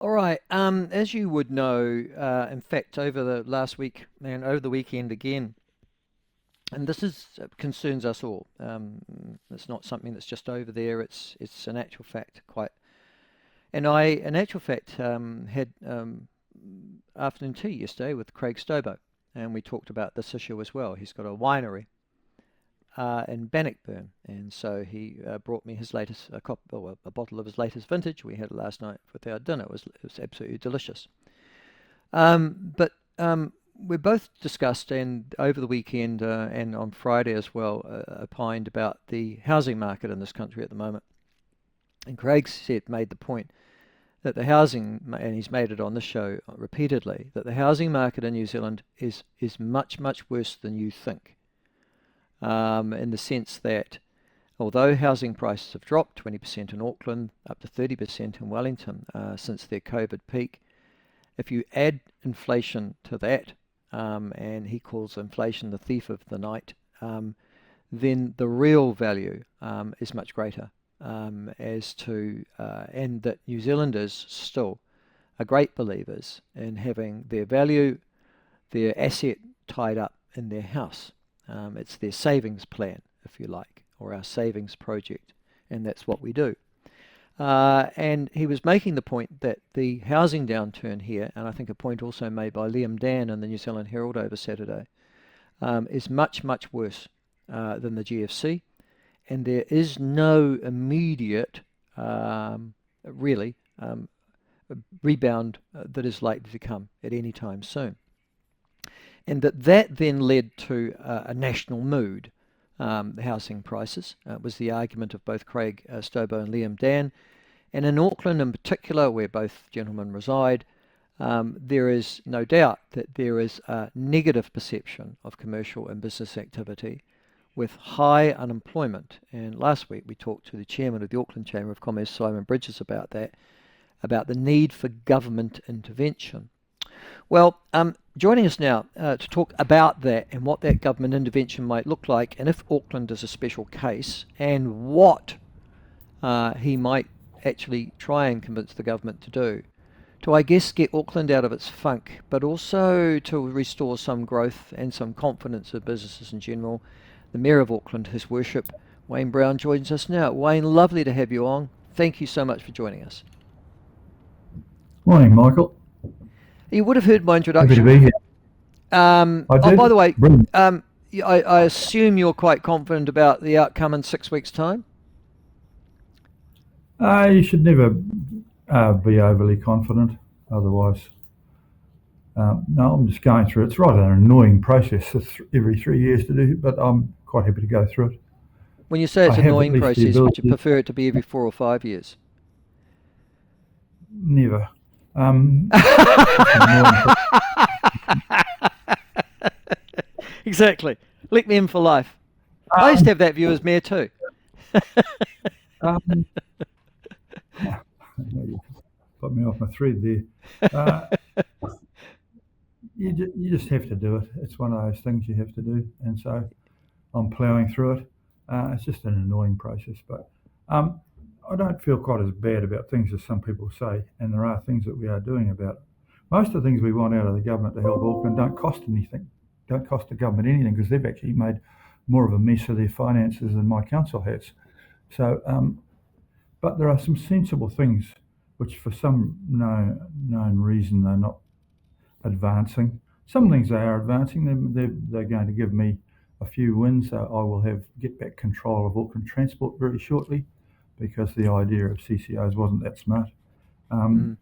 All right. As you would know, in fact, over the last week and over the weekend again, and this is concerns us all. It's not something that's just over there. It's an actual fact. Quite. And I, in actual fact, had afternoon tea yesterday with Craig Stobo, and we talked about this issue as well. He's got a winery in Bannockburn, and so he brought me his latest a bottle of his latest vintage. We had it last night with our dinner. It was absolutely delicious. But we both discussed, and over the weekend and on Friday as well, opined about the housing market in this country at the moment. And Craig made the point that the housing, and he's made it on this show repeatedly, that the housing market in New Zealand is much, much worse than you think. In the sense that although housing prices have dropped 20% in Auckland, up to 30% in Wellington since their COVID peak, if you add inflation to that, and he calls inflation the thief of the night, then the real value is much greater. And that New Zealanders still are great believers in having their value, their asset tied up in their house. It's their savings plan, if you like, or our savings project, and that's what we do. And he was making the point that the housing downturn here, and I think a point also made by Liam Dan in the New Zealand Herald over Saturday, is much, much worse than the GFC, and there is no immediate, really, rebound that is likely to come at any time soon. And that then led to a national mood. The housing prices was the argument of both Craig Stobo and Liam Dan. And in Auckland in particular, where both gentlemen reside, there is no doubt that there is a negative perception of commercial and business activity with high unemployment. And last week we talked to the chairman of the Auckland Chamber of Commerce, Simon Bridges, about that, about the need for government intervention. Well, joining us now to talk about that and what that government intervention might look like, and if Auckland is a special case, and what he might actually try and convince the government to do, to, I guess, get Auckland out of its funk, but also to restore some growth and some confidence of businesses in general. The Mayor of Auckland, His Worship, Wayne Brown, joins us now. Wayne, lovely to have you on. Thank you so much for joining us. Morning, Michael. You would have heard my Happy to introduction. be here. I Oh, by did. the way, Brilliant. I assume you're quite confident about the outcome in 6 weeks' time? You should never be overly confident, otherwise. No, I'm just going through. It's rather an annoying process. It's every 3 years to do, but I'm quite happy to go through it. When you say I it's an have at annoying least the process, would you ability. prefer it to be every 4 or 5 years? Never. Just an annoying. Exactly. Let me in for life. I used to Um, have that view as mayor too. um, you put me off my thread there. Uh, you just have to do it. It's one of those things you have to do, and so I'm ploughing through it. It's just an annoying process, but um, I don't feel quite as bad about things as some people say, and there are things that we are doing about it. Most of the things we want out of the government to help Auckland don't cost anything, don't cost the government anything because they've actually made more of a mess of their finances than my council has. So, but there are some sensible things which, for some known reason, they're not advancing. Some things they are advancing. They're going to give me a few wins. I will have get back control of Auckland Transport very shortly because the idea of CCOs wasn't that smart. Um,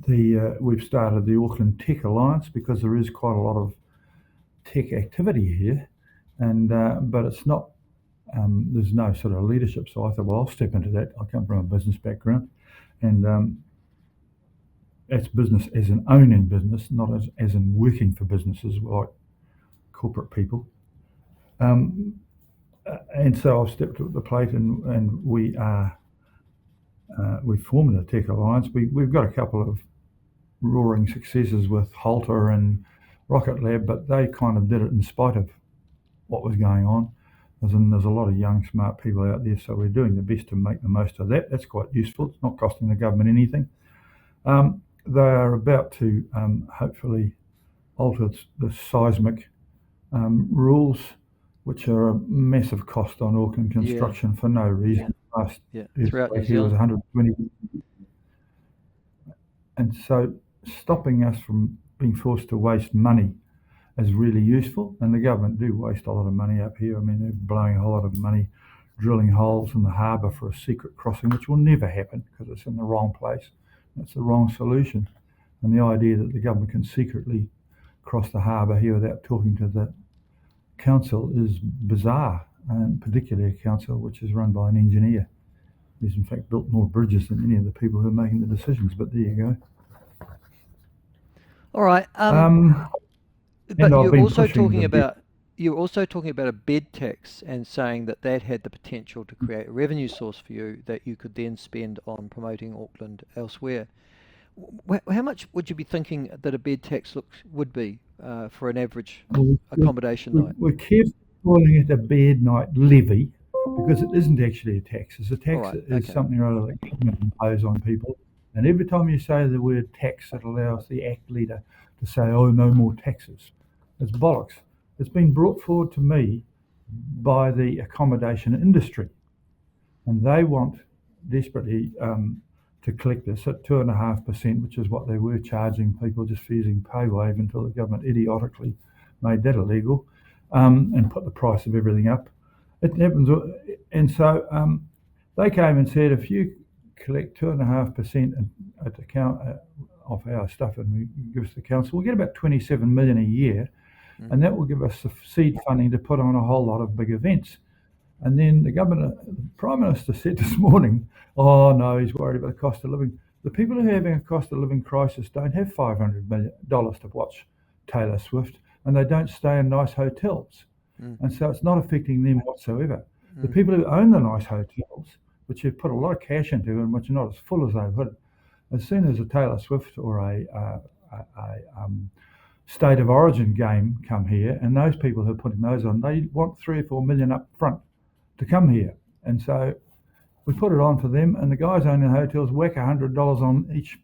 Mm. we've started the Auckland Tech Alliance because there is quite a lot of tech activity here, and but it's not. There's no sort of leadership, so I thought, well, I'll step into that. I come from a business background, and it's business as in owning business, not as in working for businesses like corporate people. Um, and so I've stepped up the plate, and we formed a tech alliance. We've got a couple of roaring successes with Halter and Rocket Lab, but they kind of did it in spite of what was going on. There's a lot of young, smart people out there, so we're doing the best to make the most of that. That's quite useful. It's not costing the government anything. They are about to hopefully alter the seismic rules, which are a massive cost on Auckland Yeah, construction for no reason. Last yeah. Throughout New earthquake here was Zealand. 120, and so stopping us from being forced to waste money is really useful. And the government do waste a lot of money up here. I mean, they're blowing a whole lot of money drilling holes in the harbour for a secret crossing, which will never happen because it's in the wrong place. That's the wrong solution. And the idea that the government can secretly cross the harbour here without talking to the council is bizarre, and particularly a council which is run by an engineer. He's in fact built more bridges than any of the people who are making the decisions, but there you go. All right. And But I've been pushing the bit. you're also talking about a bed tax and saying that that had the potential to create a revenue source for you that you could then spend on promoting Auckland elsewhere. How much would you be thinking that a bed tax would be for an average accommodation night? We're carefully calling it a bed night levy because it isn't actually a tax. It's a All tax right. that is Okay. something or other that government impose on people. And every time you say the word tax, it allows the Act leader to say, oh, no more taxes. It's bollocks. It's been brought forward to me by the accommodation industry, and they want desperately to collect this at 2.5%, which is what they were charging people just for using PayWave until the government idiotically made that illegal and put the price of everything up. It happens, and so they came and said if you collect 2.5% at the count of our stuff and we give us the council, we'll get about 27 million a year, and that will give us the seed funding to put on a whole lot of big events. And then the Prime Minister said this morning, oh no, he's worried about the cost of living. The people who are having a cost of living crisis don't have $500 million to watch Taylor Swift, and they don't stay in nice hotels. And so it's not affecting them whatsoever. The people who own the nice hotels, which you've put a lot of cash into and which are not as full as they would, as soon as a Taylor Swift or a state of origin game come here, and those people who are putting those on, they want 3 or 4 million up front to come here. And so we put it on for them, and the guys owning the hotels whack $100 on each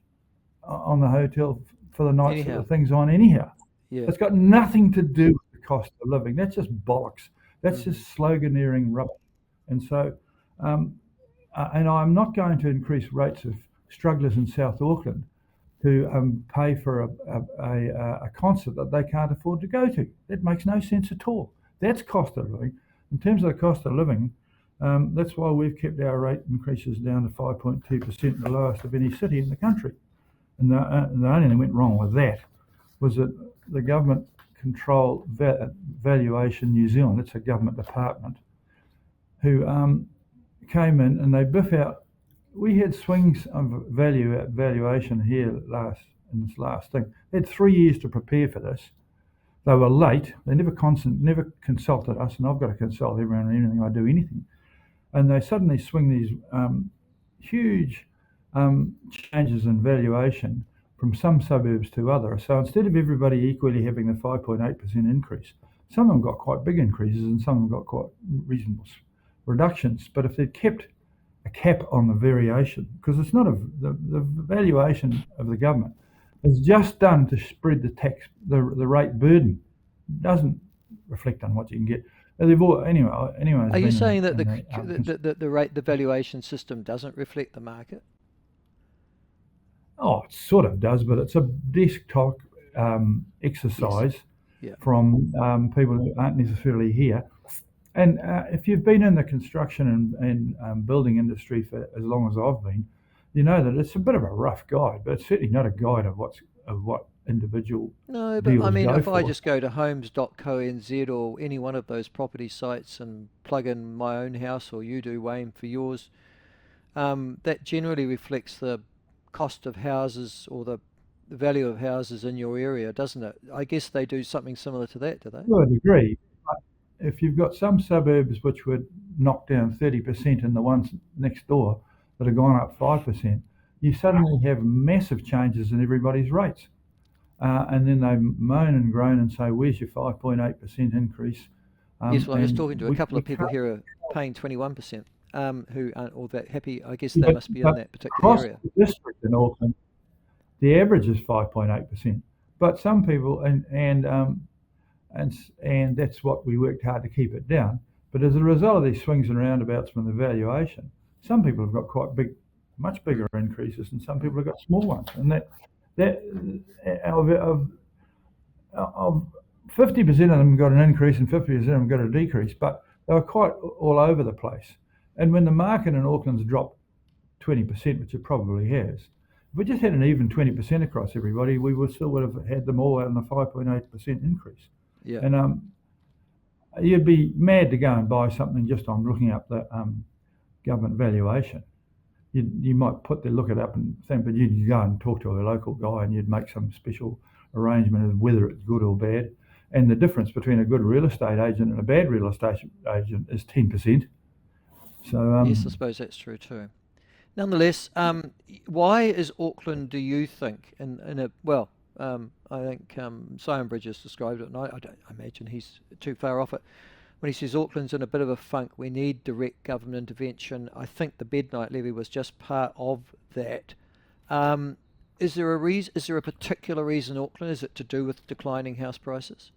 on the hotel for the nights that the thing's on anyhow. Yeah. It's got nothing to do with the cost of living. That's just bollocks. That's just sloganeering rubbish. And so, and I'm not going to increase rates of strugglers in South Auckland to pay for a concert that they can't afford to go to. That makes no sense at all. That's cost of living. In terms of the cost of living, that's why we've kept our rate increases down to 5.2%, the lowest of any city in the country. And the only thing that went wrong with that was that the government controlled Valuation New Zealand. It's a government department who came in and they biff out. We had swings of valuation here in this last thing. They had 3 years to prepare for this. They were late. They never consulted us, and I've got to consult everyone on anything I do anything. And they suddenly swing these huge changes in valuation from some suburbs to others. So instead of everybody equally having the 5.8% increase, some of them got quite big increases and some of them got quite reasonable reductions. But if they'd kept a cap on the variation, because it's not the valuation of the government is just done to spread the rate burden. It doesn't reflect on what you can get. Anyway. Are you saying that the valuation system doesn't reflect the market? Oh, it sort of does, but it's a desktop exercise from people who aren't necessarily here. And if you've been in the construction and building industry for as long as I've been, you know that it's a bit of a rough guide, but it's certainly not a guide of what individual No, but deals I mean, go if for. I just go to homes.co.nz or any one of those property sites and plug in my own house, or you do, Wayne, for yours, that generally reflects the cost of houses or the value of houses in your area, doesn't it? I guess they do something similar to that, do they? To a degree. But if you've got some suburbs which would knock down 30% and the ones next door that have gone up 5%, you suddenly have massive changes in everybody's rates. And then they moan and groan and say, where's your 5.8% increase? Yes, well, I'm just talking to a couple of people here who are paying 21%, who aren't all that happy. I guess they must be in that particular Across area. the district in Auckland, The average is 5.8%. But some people, and that's what we worked hard to keep it down. But as a result of these swings and roundabouts from the valuation, some people have got quite big, much bigger increases, and some people have got small ones. And that of 50% of them got an increase and 50% of them got a decrease, but they were quite all over the place. And when the market in Auckland's dropped 20%, which it probably has, if we just had an even 20% across everybody, we would have had them all out in a 5.8% increase. Yeah. And you'd be mad to go and buy something just on looking up the government valuation. You might look it up and think, but you'd go and talk to a local guy and you'd make some special arrangement of whether it's good or bad. And the difference between a good real estate agent and a bad real estate agent is 10%. So Yes, I suppose that's true too. Nonetheless, why is Auckland, do you think, I think Simon Bridges described it, and I don't imagine he's too far off it, when he says Auckland's in a bit of a funk, we need direct government intervention. I think the bed night levy was just part of that. Is there a particular reason Auckland? Is it to do with declining house prices?